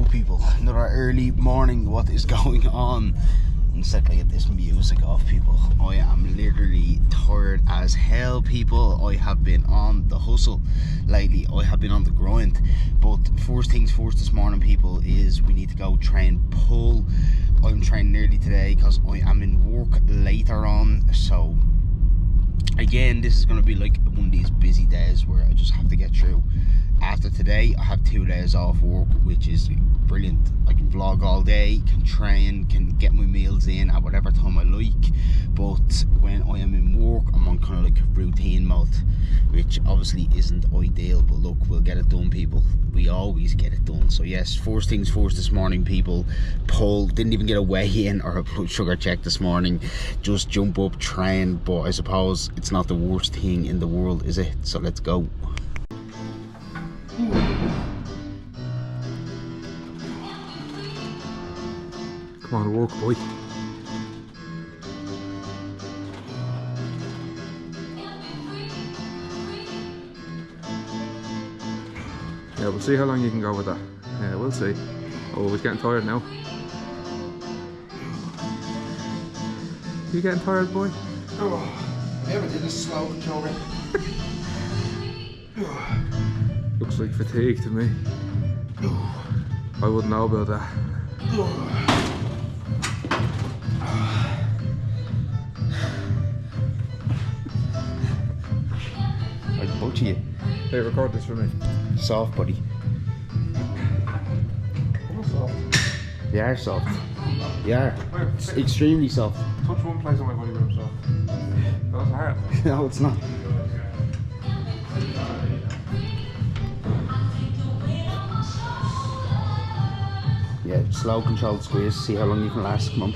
people, another early morning. What is going on? And secondly, get this music off, people. I am literally tired as hell, people. I have been on the hustle lately. I have been on the grind. But first things first this morning, people, is we need to go try and pull. I'm training early today because I am in work later on. So again, this is going to be like one of these busy days where I just have to get through. After today, I have 2 days off work, which is brilliant. I can vlog all day, can train, can get my meals in at whatever time I like. But when I am in work, I'm on kind of like routine mode, which obviously isn't ideal. But look, we'll get it done, people. We always get it done. So yes, first things first this morning, people. Pull, didn't even get a weigh-in or a blood sugar check this morning. Just jump up, train. But I suppose it's not the worst thing in the world, is it? So let's go. Come on, walk, boy. Yeah, we'll see how long you can go with that. Yeah, we'll see. Oh, he's getting tired now. You getting tired, boy? Oh, I never did a slow control. Looks like fatigue to me. I wouldn't know about that. I'd butcher you. Hey, record this for me. Soft, buddy. What's soft? They are soft. They are. It's extremely soft. Touch one place on my body where I'm soft. That was hard. No, it's not. Yeah, slow controlled squeeze, see how long you can last. Come on.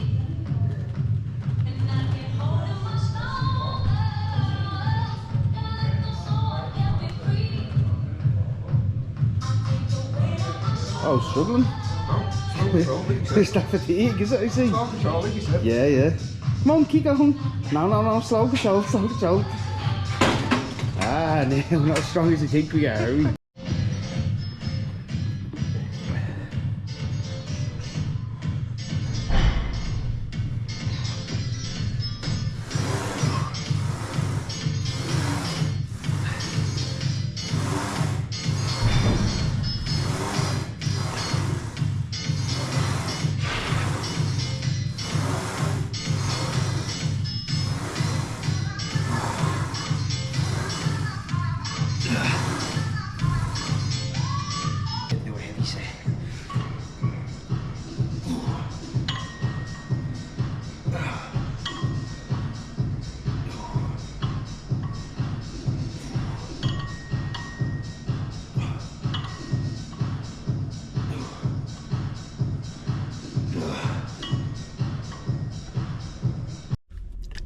Oh, struggling? No, slow control. Is that fatigue, is it? I see. Slow control, like you said. Yeah, yeah. Come on, keep going. No, slow control, slow control. Ah, no, we're not as strong as you think we are we?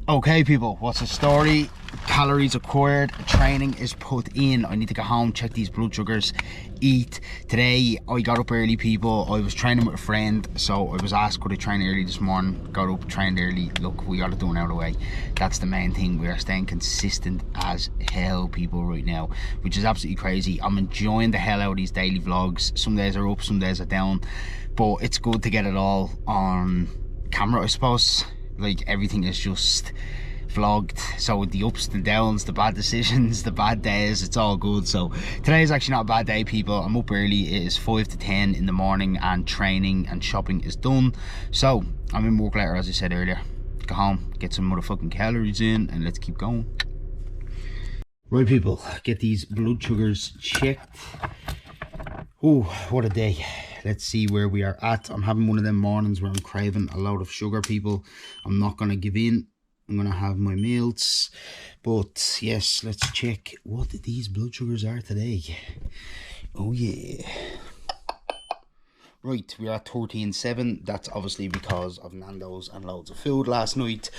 Okay, people, what's the story? Calories acquired, training is put in. I need to go home, check these blood sugars, eat. Today I got up early, people. I was training with a friend, so I was asked could I train early this morning. Got up, trained early. Look, we got it done out of the way. That's the main thing. We are staying consistent as hell, people, right now, which is absolutely crazy. I'm enjoying the hell out of these daily vlogs. Some days are up, some days are down, but it's good to get it all on camera, I suppose. Like, everything is just vlogged, so the ups and downs, the bad decisions, the bad days, it's all good. So today is actually not a bad day, people. I'm up early. It is 5 to 10 in the morning and training and shopping is done. So I'm in work later, as I said earlier. Go home, get some motherfucking calories in, and let's keep going. Right, people, get these blood sugars checked. Oh, what a day. Let's see where we are at. I'm having one of them mornings where I'm craving a lot of sugar, people. I'm not going to give in. I'm going to have my meals. But yes, let's check what these blood sugars are today. Oh yeah. Right, we're at 13.7. That's obviously because of Nando's and loads of food last night.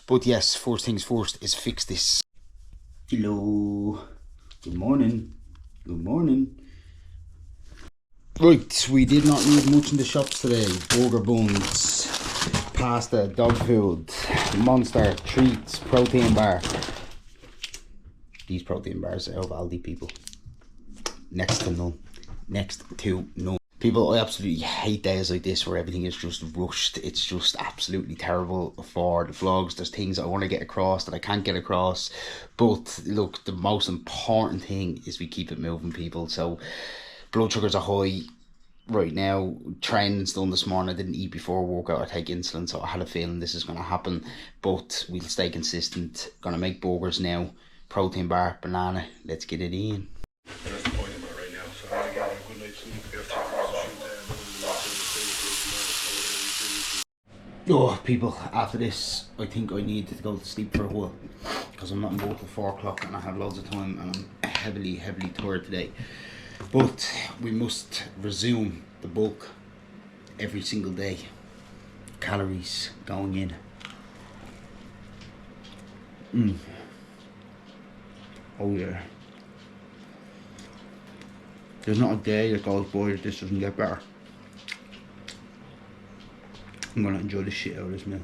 But yes, first things first is fix this. Hello. Good morning. Good morning. Right, we did not need much in the shops today. Burger buns, pasta, dog food, Monster, treats, protein bar. These protein bars are of Aldi, people. Next to none. Next to none. People, I absolutely hate days like this where everything is just rushed. It's just absolutely terrible for the vlogs. There's things I want to get across that I can't get across. But look, the most important thing is we keep it moving, people. So blood sugars are high right now. Training's done this morning. I didn't eat before workout. I take insulin, so I had a feeling this is going to happen. But we'll stay consistent. Gonna make burgers now. Protein bar, banana. Let's get it in. That's the point I'm at right now. So I'm gonna get a good night's sleep. We have to Oh, people, after this, I think I need to go to sleep for a while because I'm not in work till 4 o'clock and I have loads of time and I'm heavily tired today. But we must resume the bulk every single day. Calories going in. Oh yeah. There's not a day that goes by that this doesn't get better. I'm gonna enjoy the shit out of this meal.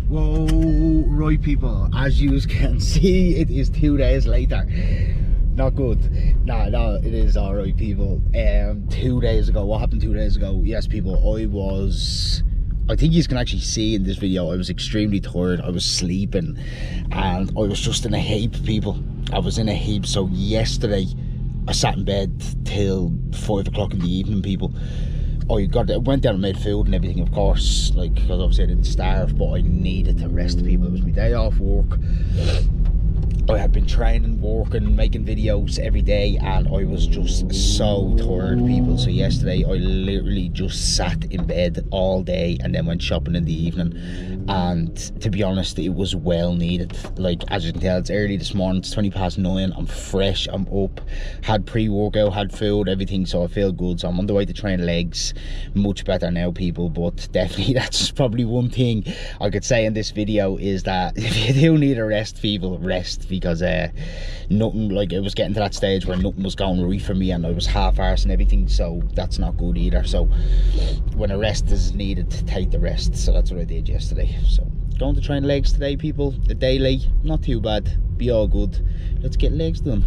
Whoa, right people, as you can see, it is 2 days later. Not good. No, it is alright people. 2 days ago, what happened 2 days ago? Yes people, I think you can actually see in this video, I was extremely tired. I was sleeping and I was just in a heap, people. I was in a heap. So yesterday I sat in bed till 5 o'clock in the evening, people. I went down and made food and everything, of course, like, because obviously I didn't starve, but I needed to rest, people. It was my day off work. I had been training, working, making videos every day, and I was just so tired, people. So yesterday I literally just sat in bed all day and then went shopping in the evening. And to be honest, it was well needed. Like, as you can tell, it's early this morning. It's 9:20. I'm fresh, I'm up, had pre-workout, had food, everything, so I feel good. So I'm on the way to train legs. Much better now, people. But definitely that's probably one thing I could say in this video, is that if you do need a rest, people, rest. Because nothing, like, it was getting to that stage where nothing was going right for me and I was half-arsed and everything, so that's not good either. So when a rest is needed, take the rest. So that's what I did yesterday. So going to train legs today, people. The daily, not too bad, be all good. Let's get legs done.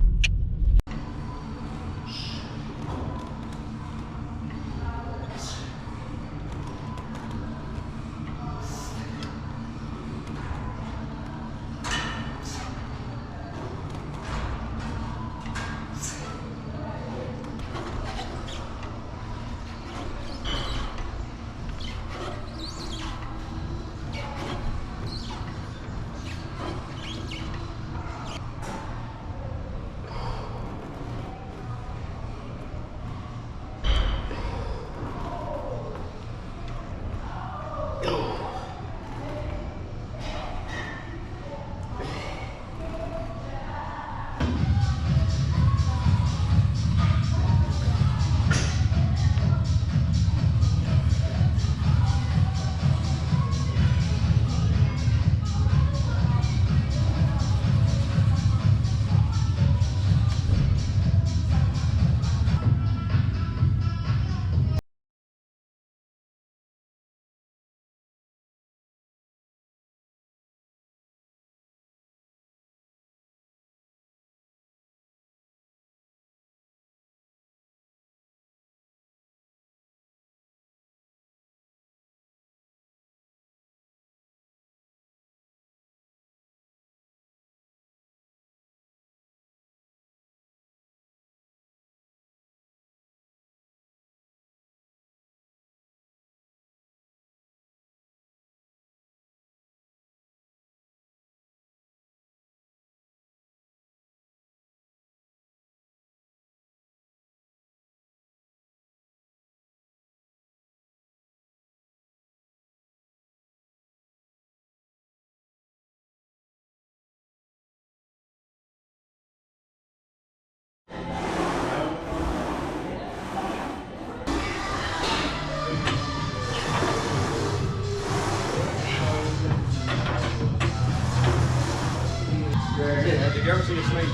you ever see a snake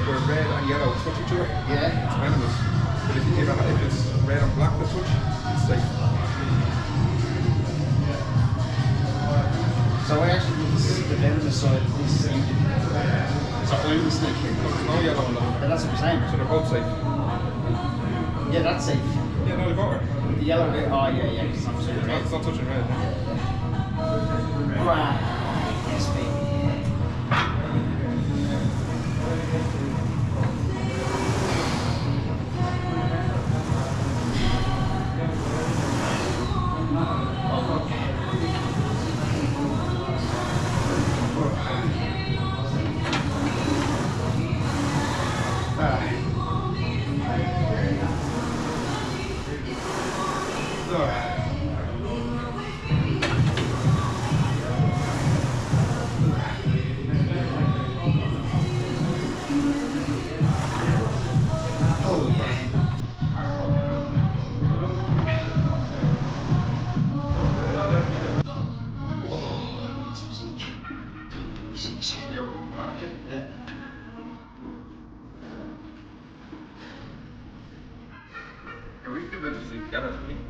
where red and yellow touch each other? Yeah. It's venomous. But if it's red and black that touch, it's safe. So I actually think this is the venomous side of this. So I'm the snake here. There's no yellow and black. Yeah, that's what I'm saying. So they're both safe. Yeah, that's safe. Yeah, no, they've got her. The yellow bit, oh yeah, because I'm so red. It's not touching red. Right. Yes, baby.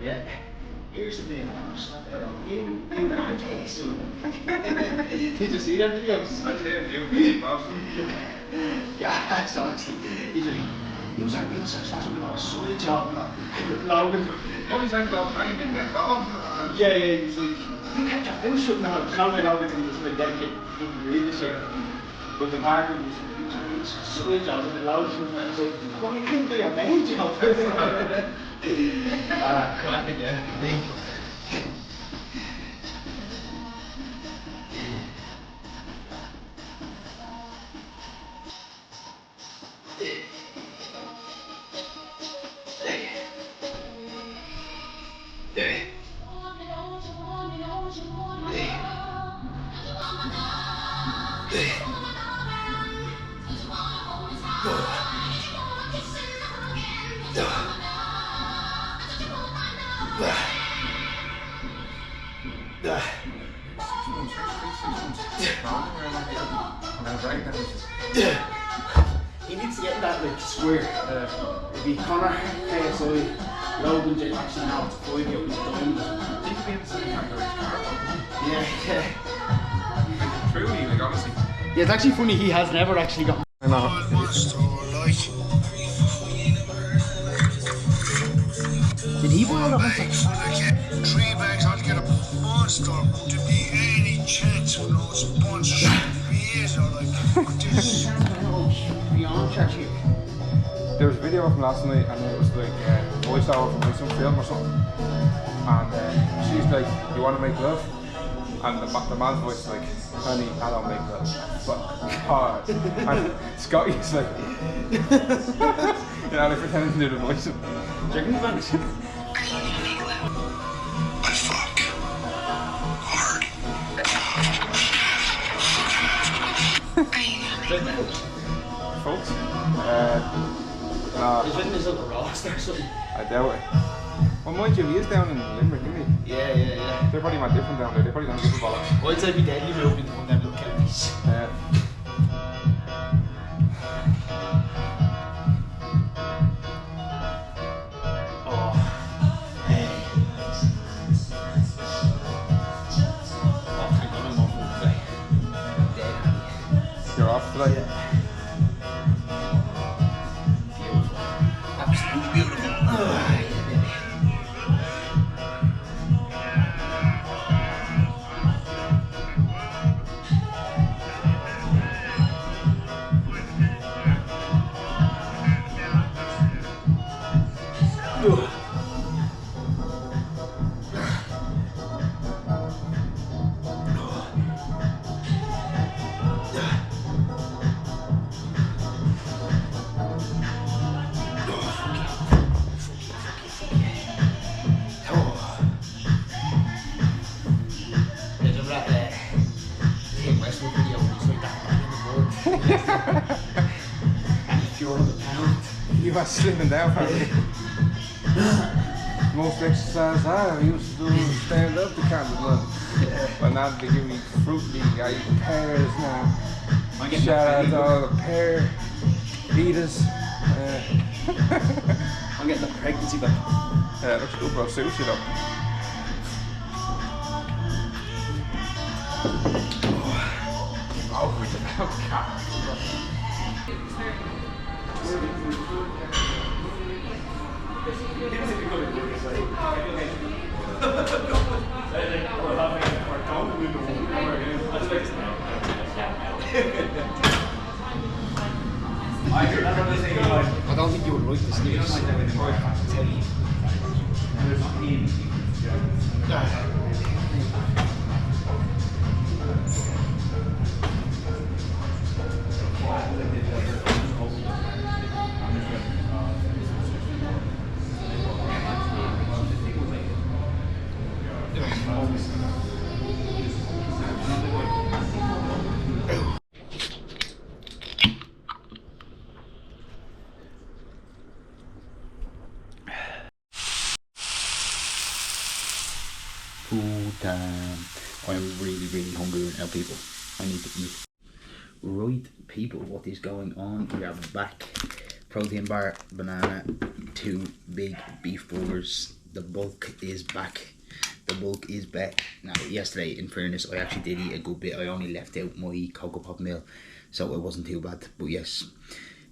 Yeah. Here's the thing. You can't taste them. Did you see that video? I did, you Yeah, that's honestly. He was like, real success with a soil job. Logan. Oh, he's like, I'm in there. Yeah, he's like, you can't just do something now. It's not like Logan, he was like dedicated to read this shit. But the market was soil job with the Logan. I was like, well, you couldn't do your main job. Cracking, yeah. He needs to get in that like square. If he Connor, KSI, Logan, Jake, actually now it's 5 years, he's dying. He could be in the same kind of car. Yeah. Truly, like honestly. Yeah, it's actually funny, he has never actually got. I know. Did he buy all the hot 3 bags altogether. Monster. Would there be any chance of no sponsorship? Years or like this? There was a video from last night and it was like voiceover from like some film or something. And she's like, you want to make love? And the man's voice is like, honey, I don't make love. Fuck hard. And Scotty's like, you know, they pretending to do the voice. Do you reckon he's managed? I fuck hard. Folks? He's written his little roster or something. I doubt it. Well, mind you, he is down in Limerick, isn't he? Yeah. They're probably not different down there. They probably don't give a bollocks. I'd say be deadly moved into one of them little counties. You're off today? Yeah. Beautiful. Absolutely beautiful. Yeah, baby. You are slimming down, apparently. most exercise I used to do was stand up to count the blood. But now they give me fruit league. I eat pears now. Shout out to all the pear eaters. I'm getting the pregnancy back. Yeah, looks good, bro. Sushi though. Oh, with the cat. I don't think you would like this news. Food time. I'm really hungry right now, people. I need to eat. Right, people, what is going on? We are back. Protein bar, banana, 2 big beef burgers. The bulk is back. The bulk is back. Now, yesterday, in fairness, I actually did eat a good bit. I only left out my Cocoa Pop meal, so it wasn't too bad. But yes,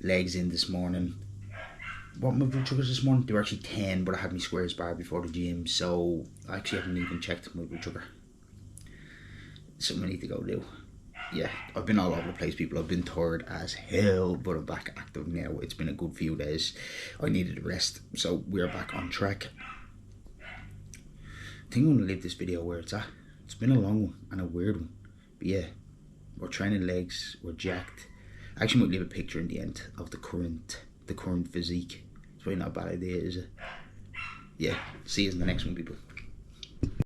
legs in this morning. What my blood sugars this morning? They were actually 10, but I had my squares bar before the gym, so I actually haven't even checked my blood sugar. Something I need to go do. Yeah, I've been all over the place, people. I've been tired as hell, but I'm back active now. It's been a good few days. I needed a rest, so we're back on track. I think I'm going to leave this video where it's at. It's been a long one and a weird one, but yeah, we're training legs, we're jacked. I actually might leave a picture in the end of the current physique. It's probably not a bad idea, is it? Yeah, see you in the next one, people.